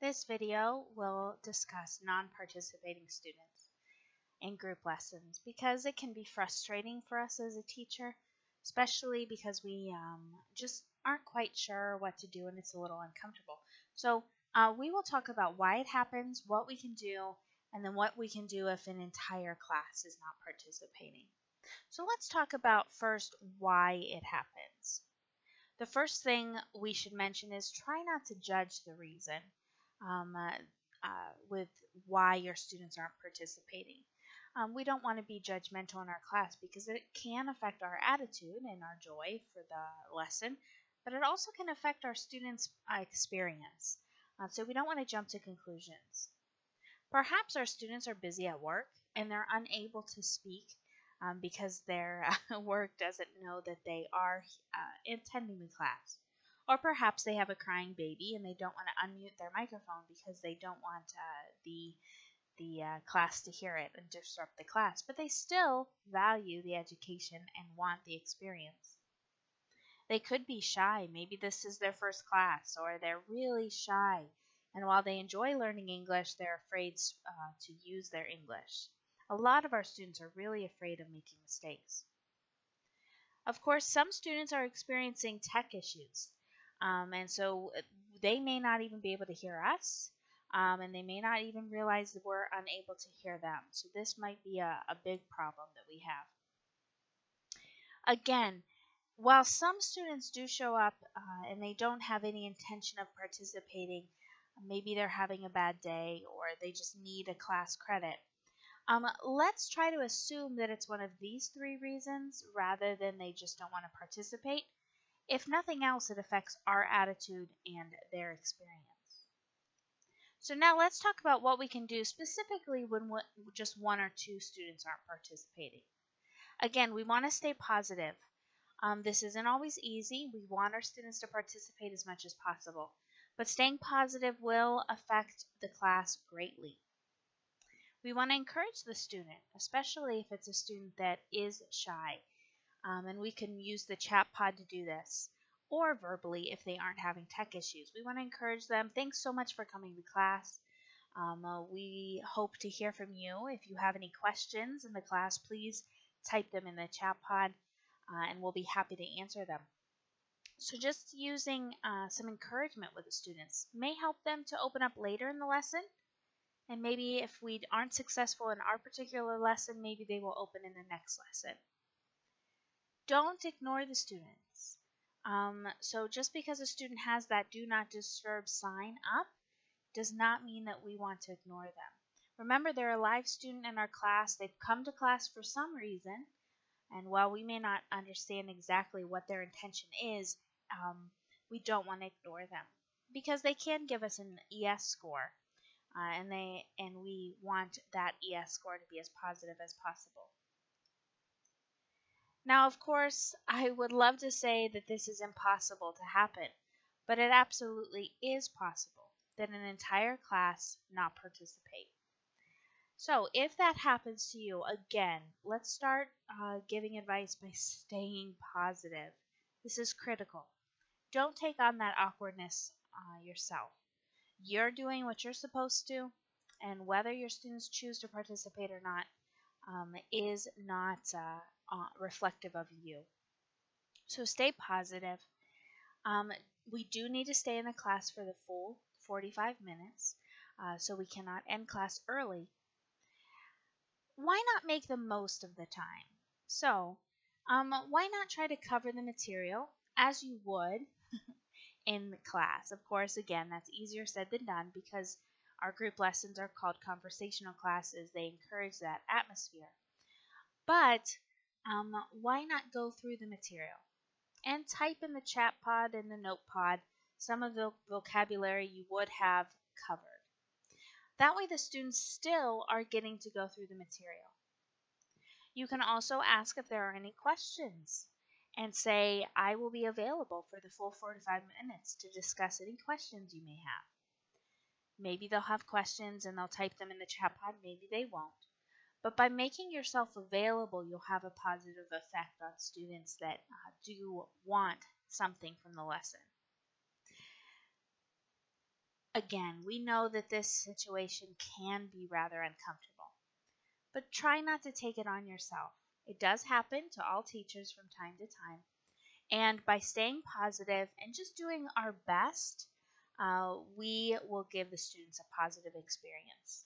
This video will discuss non-participating students in group lessons because it can be frustrating for us as a teacher, especially because we just aren't quite sure what to do and it's a little uncomfortable. So we will talk about why it happens, what we can do, and then what we can do if an entire class is not participating. So let's talk about first why it happens. The first thing we should mention is try not to judge the reason um, uh, with why your students aren't participating. We don't want to be judgmental in our class because it can affect our attitude and our joy for the lesson, but it also can affect our students' experience. So we don't want to jump to conclusions. Perhaps our students are busy at work and they're unable to speak because their work doesn't know that they are attending the class. Or perhaps they have a crying baby and they don't want to unmute their microphone because they don't want the class to hear it and disrupt the class, but they still value the education and want the experience. They could be shy. Maybe this is their first class, or they're really shy. And while they enjoy learning English, they're afraid to use their English. A lot of our students are really afraid of making mistakes. Of course, some students are experiencing tech issues, and so they may not even be able to hear us, and they may not even realize that we're unable to hear them. So this might be a big problem that we have. Again, while some students do show up and they don't have any intention of participating, maybe they're having a bad day or they just need a class credit, let's try to assume that it's one of these three reasons rather than they just don't want to participate. If nothing else, it affects our attitude and their experience. So now let's talk about what we can do specifically when just one or two students aren't participating. Again, we want to stay positive. This isn't always easy. We want our students to participate as much as possible, but staying positive will affect the class greatly. We want to encourage the student, especially if it's a student that is shy, and we can use the chat pod to do this, or verbally if they aren't having tech issues. We want to encourage them. Thanks so much for coming to class. We hope to hear from you. If you have any questions in the class, please type them in the chat pod, and we'll be happy to answer them. So just using some encouragement with the students may help them to open up later in the lesson. And maybe if we aren't successful in our particular lesson, maybe they will open in the next lesson. Don't ignore the students. So just because a student has that do not disturb sign up does not mean that we want to ignore them. Remember, they're a live student in our class. They've come to class for some reason. And while we may not understand exactly what their intention is, we don't want to ignore them because they can give us an ES score. And we want that ES score to be as positive as possible. Now, of course, I would love to say that this is impossible to happen, but it absolutely is possible that an entire class not participate. So if that happens to you, again, let's start giving advice by staying positive. This is critical. Don't take on that awkwardness yourself. You're doing what you're supposed to, and whether your students choose to participate or not is not reflective of you. So stay positive. We do need to stay in the class for the full 45 minutes, so we cannot end class early. Why not make the most of the time? So why not try to cover the material as you would in the class? Of course, again, that's easier said than done because our group lessons are called conversational classes. They encourage that atmosphere. But why not go through the material and type in the chat pod and the note pod some of the vocabulary you would have covered. That way the students still are getting to go through the material. You can also ask if there are any questions and say, I will be available for the full 45 minutes to discuss any questions you may have. Maybe they'll have questions and they'll type them in the chat pod, maybe they won't. But by making yourself available, you'll have a positive effect on students that do want something from the lesson. Again, we know that this situation can be rather uncomfortable, but try not to take it on yourself. It does happen to all teachers from time to time. And by staying positive and just doing our best, we will give the students a positive experience.